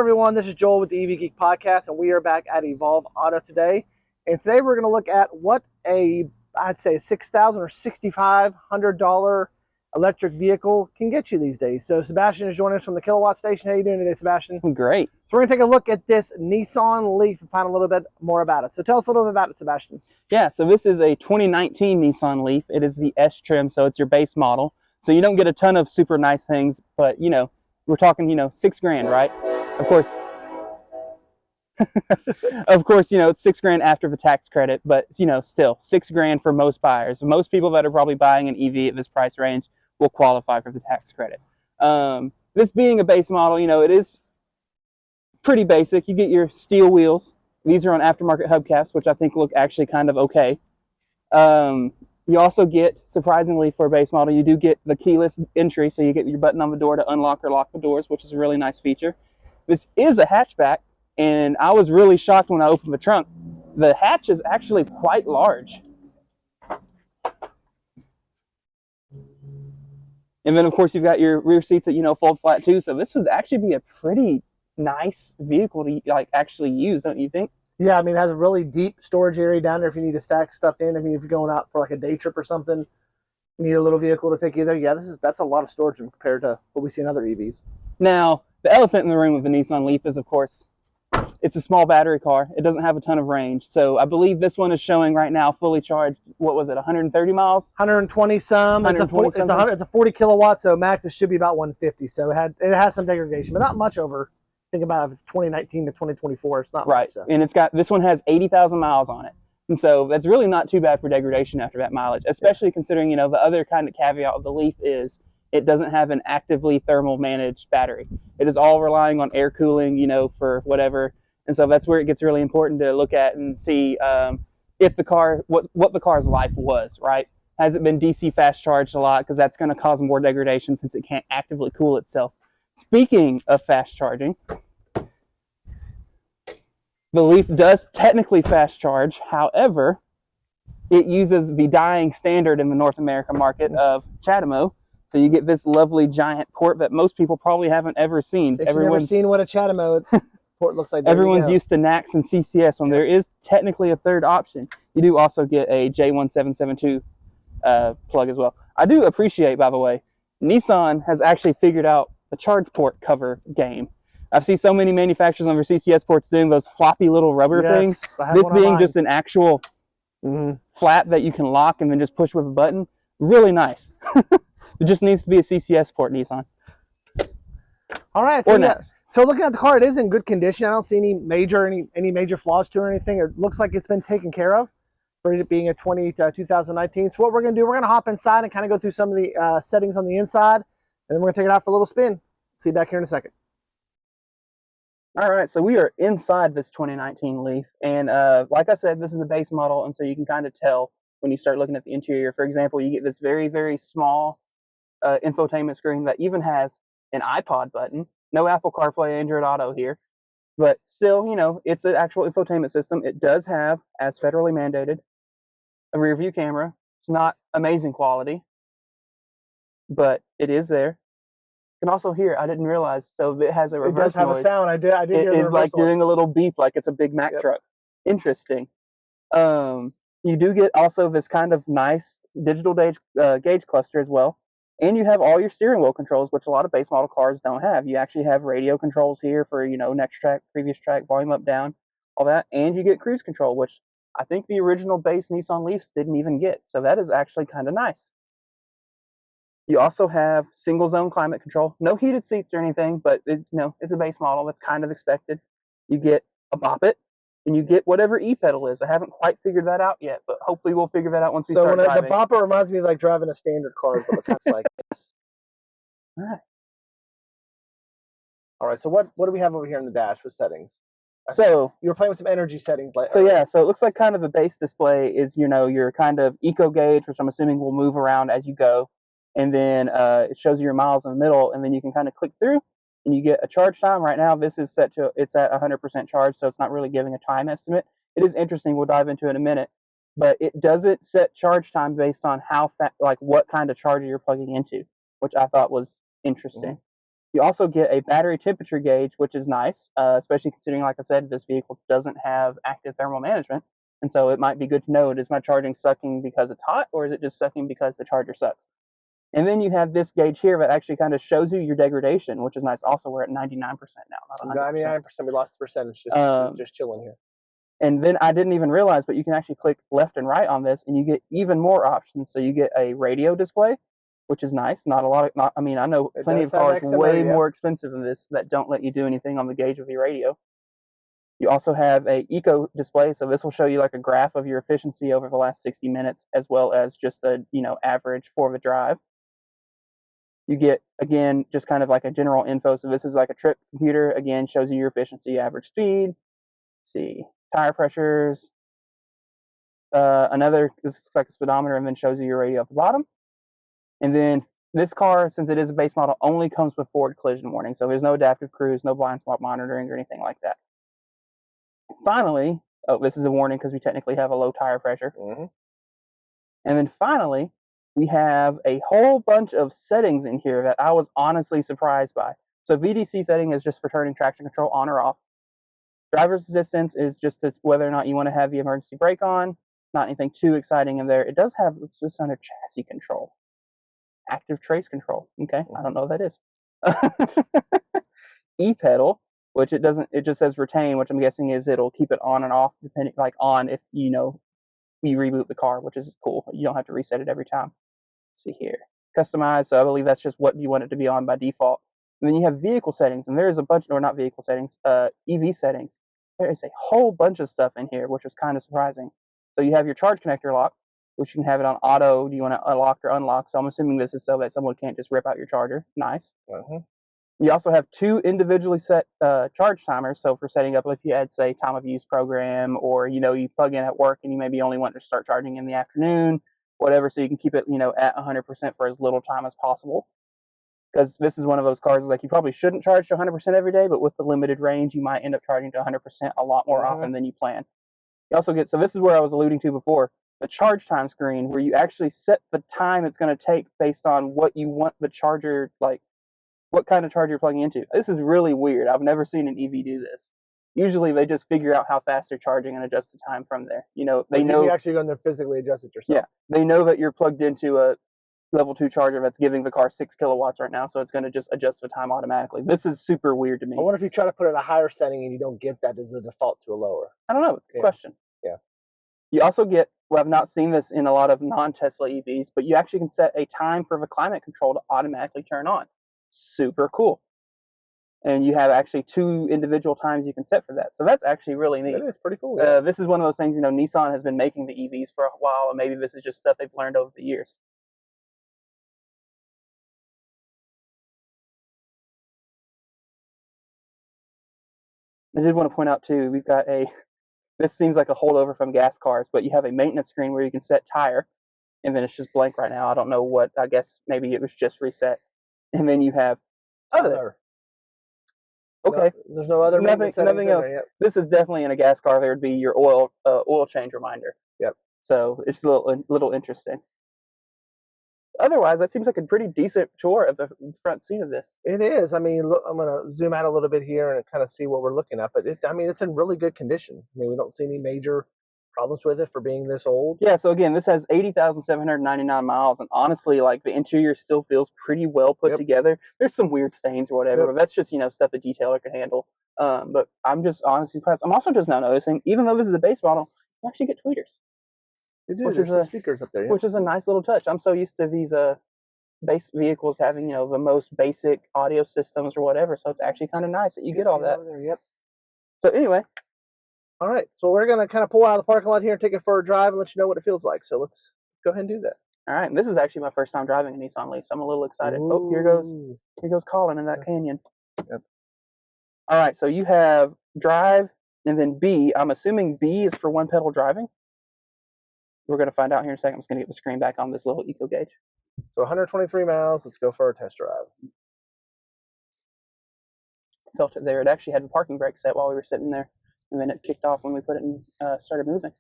everyone, this is Joel with the EV Geek podcast, and we are back at Evolve Auto today. And today we're going to look at what I'd say $6,000 or $6,500 electric vehicle can get you these days. So Sebastian is joining us from the Kilowatt Station. How are you doing today, Sebastian? Great. So we're going to take a look at this Nissan Leaf and find a little bit more about it. So tell us a little bit about it, Sebastian. Yeah, so this is a 2019 Nissan Leaf. It is the S trim, so it's your base model. So you don't get a ton of super nice things, but we're talking, $6,000, right? Of course, it's $6,000 after the tax credit, but still $6,000 for most buyers. Most people that are probably buying an EV at this price range will qualify for the tax credit. This being a base model, it is pretty basic. You get your steel wheels. These are on aftermarket hubcaps, which I think look actually kind of okay. You also get, surprisingly for a base model, you do get the keyless entry, so you get your button on the door to unlock or lock the doors, which is a really nice feature. This is a hatchback, and I was really shocked when I opened the trunk. The hatch is actually quite large. And then, of course, you've got your rear seats that, fold flat too, so this would actually be a pretty nice vehicle to, actually use, don't you think? Yeah, I mean, it has a really deep storage area down there if you need to stack stuff in. I mean, if you're going out for like a day trip or something, you need a little vehicle to take you there. Yeah, that's a lot of storage compared to what we see in other EVs. Now, the elephant in the room with the Nissan Leaf is, of course, it's a small battery car. It doesn't have a ton of range. So I believe this one is showing right now fully charged, what was it, 130 miles? 120 some. It's a 40 kilowatt, so max it should be about 150. So it has some degradation, but not much over. Think about it, if it's 2019 to 2024, it's not right. Much, so. And this one has 80,000 miles on it. And so that's really not too bad for degradation after that mileage, especially considering, the other kind of caveat of the Leaf is it doesn't have an actively thermal managed battery. It is all relying on air cooling, for whatever. And so that's where it gets really important to look at and see if the car, what the car's life was, right? Has it been DC fast charged a lot? Because that's going to cause more degradation since it can't actively cool itself. Speaking of fast charging, the Leaf does technically fast charge. However, it uses the dying standard in the North America market of CHAdeMO. So you get this lovely giant port that most people probably haven't ever seen. Everyone's never seen what a CHAdeMO port looks like. Everyone's used to NACS and CCS when there is technically a third option. You do also get a J1772 plug as well. I do appreciate, by the way, Nissan has actually figured out the charge port cover game. I've seen so many manufacturers on their CCS ports doing those floppy little rubber things. This being just an actual flat that you can lock and then just push with a button. Really nice. It just needs to be a CCS port, Nissan. All right. So looking at the car, it is in good condition. I don't see any major flaws to it or anything. It looks like it's been taken care of for it being a 2019. So what we're going to do, we're going to hop inside and kind of go through some of the settings on the inside, and then we're going to take it out for a little spin. See you back here in a second. All right, so we are inside this 2019 Leaf, and like I said, this is a base model, and so you can kind of tell when you start looking at the interior. For example, you get this very, very small infotainment screen that even has an iPod button. No Apple CarPlay, Android Auto here, but still, it's an actual infotainment system. It does have, as federally mandated, a rear view camera. It's not amazing quality, but it is there. You can also hear, I didn't realize, so it has a reverse noise. It does have a sound. I did hear the reverse like noise. Doing a little beep like it's a big Mack truck. Interesting. You do get also this kind of nice digital gauge cluster as well. And you have all your steering wheel controls, which a lot of base model cars don't have. You actually have radio controls here for, next track, previous track, volume up, down, all that. And you get cruise control, which I think the original base Nissan Leafs didn't even get. So that is actually kind of nice. You also have single zone climate control. No heated seats or anything, but it's a base model. That's kind of expected. You get a bop it, and you get whatever e-pedal is. I haven't quite figured that out yet, but hopefully we'll figure that out once we start driving. The bopper reminds me of like driving a standard car, but it looks like this. All right. So what do we have over here in the dash with settings? So you were playing with some energy settings. So it looks like kind of the base display is your kind of eco gauge, which I'm assuming will move around as you go. And then it shows you your miles in the middle, and then you can kind of click through, and you get a charge time. Right now, this is it's at 100% charge, so it's not really giving a time estimate. It is interesting. We'll dive into it in a minute, but it doesn't set charge time based on how what kind of charger you're plugging into, which I thought was interesting. You also get a battery temperature gauge, which is nice, especially considering, like I said, this vehicle doesn't have active thermal management. And so it might be good to know, is my charging sucking because it's hot, or is it just sucking because the charger sucks? And then you have this gauge here that actually kind of shows you your degradation, which is nice. Also, we're at 99% now, not 100%. 99%. We lost the percentage, just chilling here. And then I didn't even realize, but you can actually click left and right on this, and you get even more options. So you get a radio display, which is nice. Not a lot of, I mean, I know plenty of cars way more expensive than this that don't let you do anything on the gauge with your radio. You also have a eco display, so this will show you like a graph of your efficiency over the last 60 minutes, as well as just a average for the drive. You get, again, just kind of like a general info. So this is like a trip computer. Again, shows you your efficiency, average speed. Let's see, tire pressures. This looks like a speedometer, and then shows you your radio at the bottom. And then this car, since it is a base model, only comes with forward collision warning. So there's no adaptive cruise, no blind spot monitoring, or anything like that. Finally, this is a warning because we technically have a low tire pressure. And then finally, we have a whole bunch of settings in here that I was honestly surprised by. So VDC setting is just for turning traction control on or off. Driver's assistance is just whether or not you want to have the emergency brake on. Not anything too exciting in there. It does have this under chassis control. Active trace control. Okay, I don't know what that is. E-pedal, which it just says retain, which I'm guessing is it'll keep it on and off, depending, like on if you reboot the car, which is cool. You don't have to reset it every time. Let's see here. Customize, so I believe that's just what you want it to be on by default. And then you have vehicle settings, and there's a bunch, or not vehicle settings, EV settings. There is a whole bunch of stuff in here, which was kind of surprising. So you have your charge connector lock, which you can have it on auto. Do you want to unlock or unlock? So I'm assuming this is so that someone can't just rip out your charger. Nice. You also have two individually set charge timers. So for setting up, if you had, say, time of use program, or you plug in at work and you maybe only want to start charging in the afternoon, whatever, so you can keep it at 100% for as little time as possible. Because this is one of those cars like you probably shouldn't charge to 100% every day, but with the limited range, you might end up charging to 100% a lot more often than you plan. You also get, so this is where I was alluding to before, the charge time screen, where you actually set the time it's going to take based on what you want the charger, like what kind of charger you're plugging into. This is really weird. I've never seen an EV do this. Usually they just figure out how fast they're charging and adjust the time from there. They know you actually go in there physically adjust it yourself. Yeah, they know that you're plugged into a level 2 charger that's giving the car 6 kilowatts right now, so it's going to just adjust the time automatically. This is super weird to me. I wonder if you try to put it in a higher setting and you don't get that as a default to a lower. I don't know. It's a good question. Yeah. You also get, well, I've not seen this in a lot of non-Tesla EVs, but you actually can set a time for the climate control to automatically turn on. Super cool. And you have actually 2 individual times you can set for that. So that's actually really neat. It is pretty cool. Yeah. This is one of those things, Nissan has been making the EVs for a while, and maybe this is just stuff they've learned over the years. I did want to point out too, we've got this seems like a holdover from gas cars, but you have a maintenance screen where you can set tire, and then it's just blank right now. I don't know what, I guess maybe it was just reset. And then you have other. Okay. No, there's no other nothing else. This is definitely in a gas car. There would be your oil change reminder. Yep. So it's a little interesting. Otherwise, that seems like a pretty decent tour of the front seat of this. It is. I mean, look, I'm going to zoom out a little bit here and kind of see what we're looking at. But it's in really good condition. I mean, we don't see any major problems with it for being this old. Yeah. So again, this has 80,799 miles, and honestly, like the interior still feels pretty well put together. There's some weird stains or whatever, but that's just stuff the detailer can handle. But I'm just honestly surprised. I'm also just now noticing, even though this is a base model, you actually get tweeters. Which is speakers up there, which is a nice little touch. I'm so used to these base vehicles having the most basic audio systems or whatever, so it's actually kind of nice that you get all that. Yep. So anyway, all right, so we're gonna kind of pull out of the parking lot here and take it for a drive and let you know what it feels like. So let's go ahead and do that. All right, and this is actually my first time driving a Nissan Leaf, so I'm a little excited. Ooh. Oh, here goes Colin in that canyon. Yep. All right, so you have drive and then B. I'm assuming B is for one pedal driving. We're going to find out here in a second. I'm just going to get the screen back on this little eco gauge. So 123 miles. Let's go for a test drive. Felt it there. It actually had the parking brake set while we were sitting there, and then it kicked off when we put it in, started moving.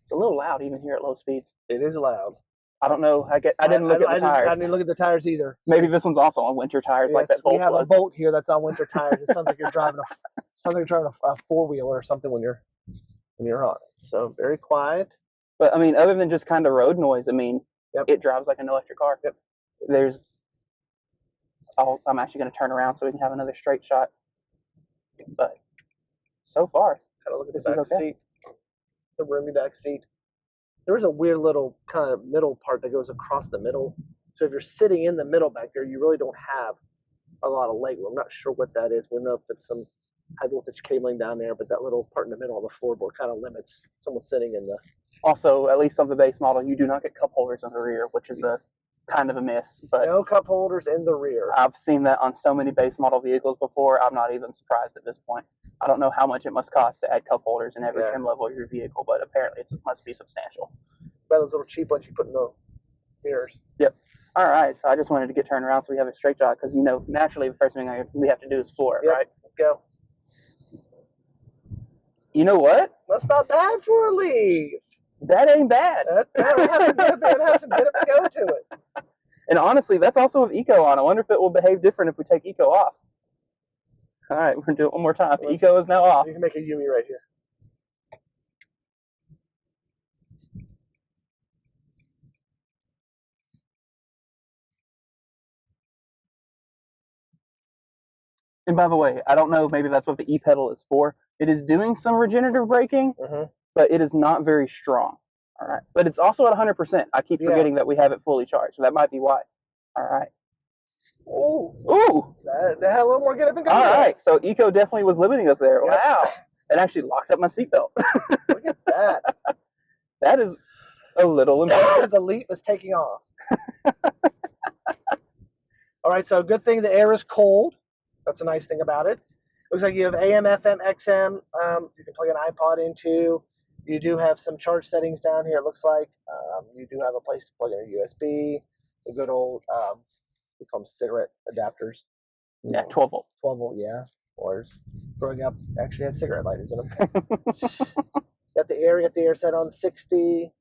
It's a little loud even here at low speeds. It is loud. I don't know. I didn't look at the tires. I didn't look at the tires either. Maybe this one's also on winter tires, like that Bolt we have was. a Bolt here that's on winter tires. It sounds like you're driving a four-wheeler or something when you're on it. So very quiet. But I mean, other than just kind of road noise, I mean, it drives like an electric car. Yep. I'm actually going to turn around so we can have another straight shot. But so far, kind of look at the back seat. It's a roomy back seat. There is a weird little kind of middle part that goes across the middle. So if you're sitting in the middle back there, you really don't have a lot of leg room. I'm not sure what that is. We don't know if it's some high voltage cabling down there, but that little part in the middle of the floorboard kind of limits someone sitting in the. Also, at least on the base model, you do not get cup holders on the rear, which is a kind of a miss. But no cup holders in the rear. I've seen that on so many base model vehicles before. I'm not even surprised at this point. I don't know how much it must cost to add cup holders in every trim level of your vehicle, but apparently it must be substantial. By those little cheap ones you put in the mirrors. Yep. All right, so I just wanted to get turned around so we have a straight shot because, you know, naturally the first thing we have to do is floor it, right? Let's go. You know what? That's not bad for a Leaf. That ain't bad. It has some bit of go to it. And honestly, that's also with Eco on. I wonder if it will behave different if we take Eco off. All right, we're going to do it one more time. Eco is now off. You can make a Yumi right here. And by the way, I don't know, maybe that's what the E-pedal is for. It is doing some regenerative braking, but it is not very strong. All right. But it's also at 100%. I keep forgetting that we have it fully charged, so that might be why. All right. Ooh. That had a little more get up and go. All right. So Eco definitely was limiting us there. Yep. Wow. It actually locked up my seatbelt. Look at that. That is a little impressive. The Leaf is taking off. All right. So good thing the air is cold. That's a nice thing about it. Looks like you have AM, FM, XM. You can plug an iPod into. You do have some charge settings down here, it looks like. You do have a place to plug in a USB. The good old, we call them cigarette adapters. Yeah, 12 volt. 12 volt, yeah. Or growing up, actually had cigarette lighters in them. Got the air set on 60.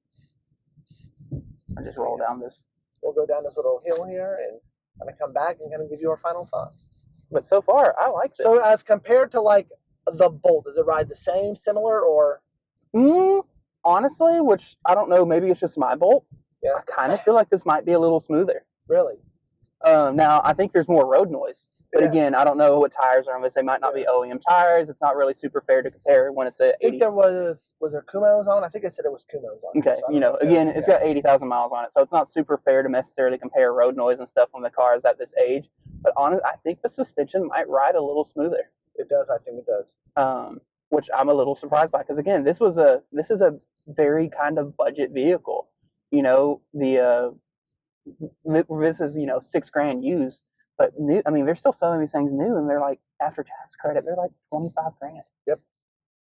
I just roll down this. We'll go down this little hill here and kind of come back and kind of give you our final thoughts. But so far, I like this. So as compared to like the Bolt, does it ride the same, similar, or? Honestly, which I don't know, maybe it's just my Bolt. Yeah. I kind of feel like this might be a little smoother. Really? Now, I think there's more road noise. But again, I don't know what tires are on this. They might not be OEM tires. It's not really super fair to compare when it's a 80. I think there was there Kumos on? I think I said it was Kumos on. Okay, so you know, again, it's got 80,000 miles on it. So it's not super fair to necessarily compare road noise and stuff on the cars at this age. But honestly, I think the suspension might ride a little smoother. It does. I think it does. Which I'm a little surprised by because again, this is a very kind of budget vehicle. You know, this is $6,000 used, but new. I mean, they're still selling these things new, and they're like after tax credit, they're like $25,000. Yep,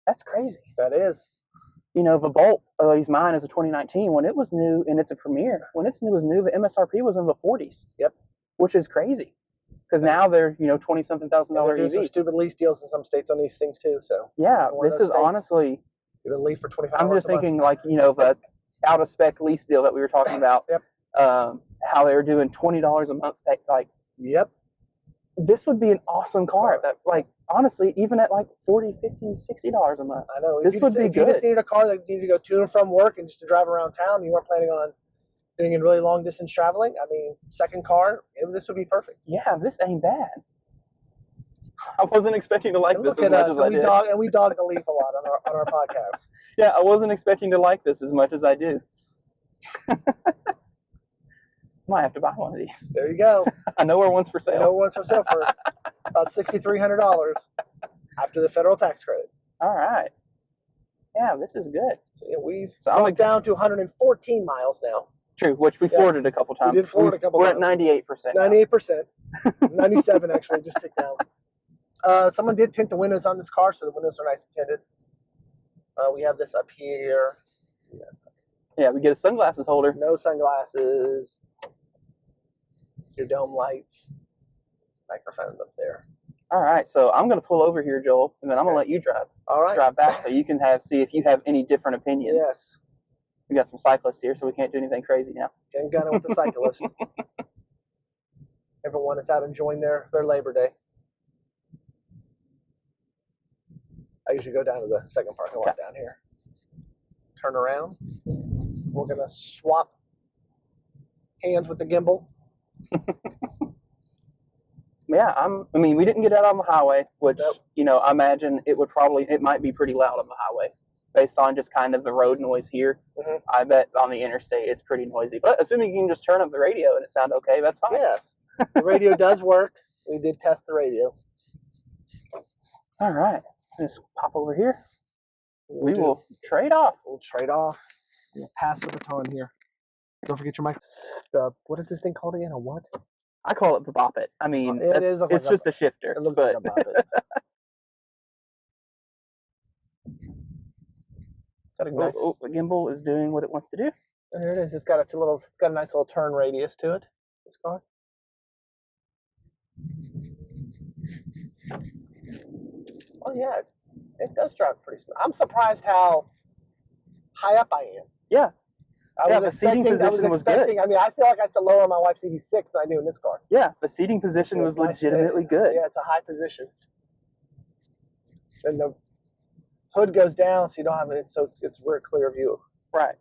that's crazy. That is. You know, the Bolt, at least mine, is a 2019. When it was new and it's a Premier, when it was new, the MSRP was in the 40s. Yep, which is crazy. Because now they're $20-something thousand EVs. Some stupid lease deals in some states on these things too. So yeah, this is honestly. Get a lease for $25. I'm just thinking like the out of spec lease deal that we were talking about. Yep. How they were doing $20 a month. Like. Yep. This would be an awesome car. That honestly, even at like $40, $50, $60 a month. I know. This would be good. If you just needed a car that needed to go to and from work and just to drive around town, you weren't planning on doing in really long distance traveling, I mean, second car, this would be perfect. Yeah, this ain't bad. I wasn't expecting to like this as much as I did. We dog the Leaf a lot on our podcast. Yeah, I wasn't expecting to like this as much as I do. Might have to buy one of these. There you go. I know where one's for sale. I know one's for sale for about $6,300 after the federal tax credit. All right. Yeah, this is good. So yeah, we've gone down to 114 miles now. True, which we floored it a couple times. We did floor it a couple times. We're at 98%. 98%. 97 actually, just ticked down. Someone did tint the windows on this car, so the windows are nice and tinted. We have this up here. Yeah, we get a sunglasses holder. No sunglasses. Your dome lights. Microphones up there. All right, so I'm going to pull over here, Joel, and then I'm going to let you drive. All right. Drive back so you can see if you have any different opinions. Yes. We got some cyclists here, so we can't do anything crazy now. Getting gunning with the cyclist. Everyone is out enjoying their Labor Day. I usually go down to the second parking lot down here. Turn around. We're going to swap hands with the gimbal. Yeah, I mean, we didn't get out on the highway, which, you know, I imagine it might be pretty loud on the highway based on just kind of the road noise here. I bet on the interstate it's pretty noisy. But assuming you can just turn up the radio and it sounds okay, that's fine. Yes. The radio does work. We did test the radio. All right. Let's pop over here. We will trade off. We'll trade off. We'll pass the baton here. Don't forget your mic. What is this thing called again? A what? I call it the bop it. I mean, it's just a shifter. It looks like a bop it. The gimbal is doing what it wants to do. And there it is. It's got a nice little turn radius to it. This car. Oh yeah, it does drive pretty smooth. I'm surprised how high up I am. Yeah. The seating position was good. I mean, I feel like I sit lower on my wife's EV6 than I do in this car. Yeah, the seating position was legitimately good. Yeah, it's a high position. And the hood goes down, so you don't have it, so it's a very clear view. Right.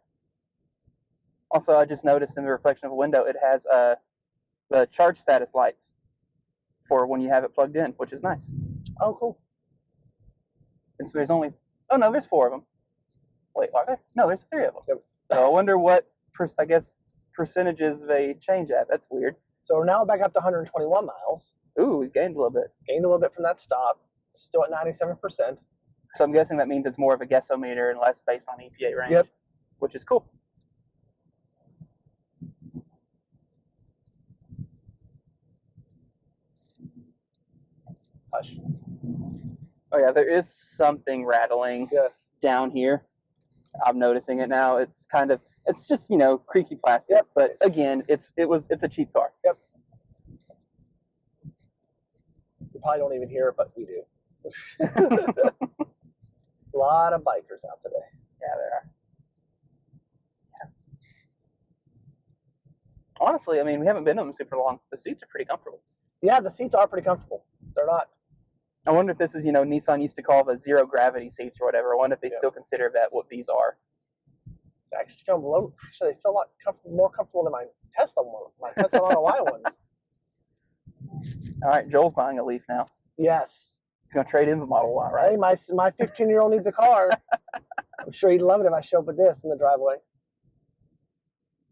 Also, I just noticed in the reflection of a window, it has the charge status lights for when you have it plugged in, which is nice. Oh, cool. And so there's there's 4 of them. Wait, are there? No, there's 3 of them. Yep. So I wonder what, percentages they change at. That's weird. So we're now back up to 121 miles. Ooh, we've gained a little bit. Gained a little bit from that stop. Still at 97%. So I'm guessing that means it's more of a guessometer and less based on EPA range. Yep. Which is cool. Hush. Oh yeah, there is something rattling down here. I'm noticing it now. It's just, you know, creaky plastic. Yep. But again, it's a cheap car. Yep. You probably don't even hear it, but we do. A lot of bikers out today. Yeah, there are. Yeah. Honestly, I mean, we haven't been in them super long. The seats are pretty comfortable. Yeah, the seats are pretty comfortable. They're not. I wonder if this is, you know, Nissan used to call the zero gravity seats or whatever. I wonder if they still consider that what these are. Actually, they feel a lot more comfortable than my Tesla Model Y ones. All right, Joel's buying a Leaf now. Yes. He's going to trade in the Model Y, right? Hey, my 15-year-old needs a car. I'm sure he'd love it if I show up with this in the driveway.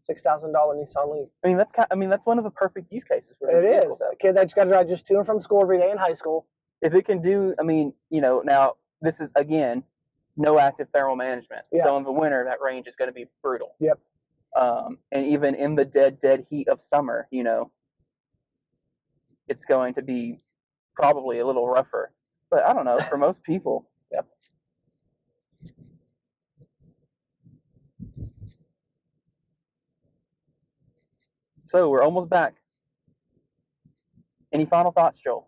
$6,000 Nissan Leaf. I mean, that's one of the perfect use cases for this vehicle. A kid that's got to drive just to and from school every day in high school. If it can do, I mean, you know, now this is, again, no active thermal management. Yeah. So in the winter, that range is going to be brutal. Yep. And even in the dead heat of summer, you know, it's going to be probably a little rougher. But I don't know, for most people. Yep. So we're almost back. Any final thoughts, Joel?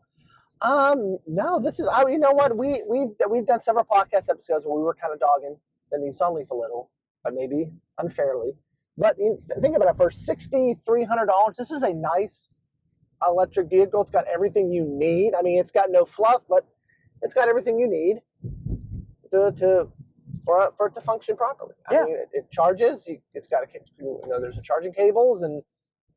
No, this is, you know what, we've done several podcast episodes where we were kind of dogging the Nissan Leaf a little, but maybe unfairly. But think about it, for $6,300, this is a nice electric vehicle. It's got everything you need. I mean, it's got no fluff, but it's got everything you need for it to function properly. I mean, it charges. It's got there's a charging cables, and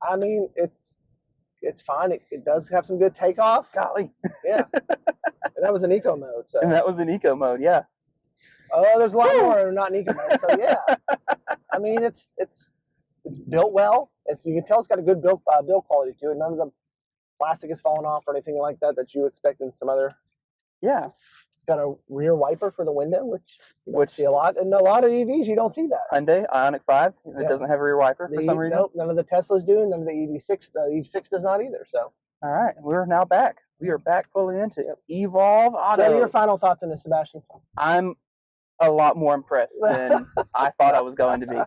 I mean, it's fine. It does have some good takeoff. Golly. Yeah. And that was in eco mode. So. And that was in eco mode, yeah. Oh, there's a lot more not in eco mode. So yeah. I mean, it's built well. You can tell it's got a good build quality to it. None of the plastic is falling off or anything like that you expect in some other. Yeah. It's got a rear wiper for the window, which you don't see a lot. And a lot of EVs, you don't see that. Hyundai Ioniq 5, it doesn't have a rear wiper for some reason. Nope, none of the Teslas do. None of the EV6. The EV6 does not either. So. All right, we're now back. We are back fully into Evolve Auto. What are your final thoughts on this, Sebastian? I'm a lot more impressed than I thought I was going to be.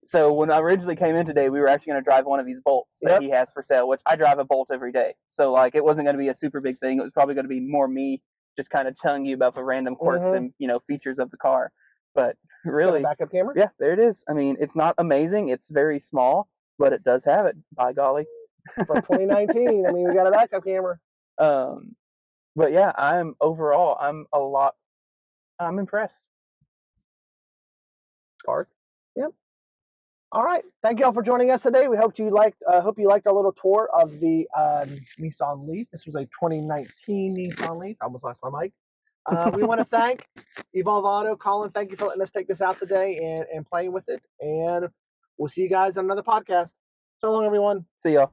So when I originally came in today, we were actually going to drive one of these Bolts that he has for sale, which I drive a Bolt every day. So like, it wasn't going to be a super big thing. It was probably going to be more me just kind of telling you about the random quirks and, you know, features of the car. But Got a really, backup camera? yeah, there it is. I mean, it's not amazing. It's very small, but it does have it, by golly. For 2019, I mean, we got a backup camera. But yeah, I'm impressed. Park. Yep. All right. Thank you all for joining us today. We hope you liked our little tour of the Nissan Leaf. This was a 2019 Nissan Leaf. I almost lost my mic. We want to thank Evolve Auto. Colin, thank you for letting us take this out today and playing with it. And we'll see you guys on another podcast. So long, everyone. See y'all.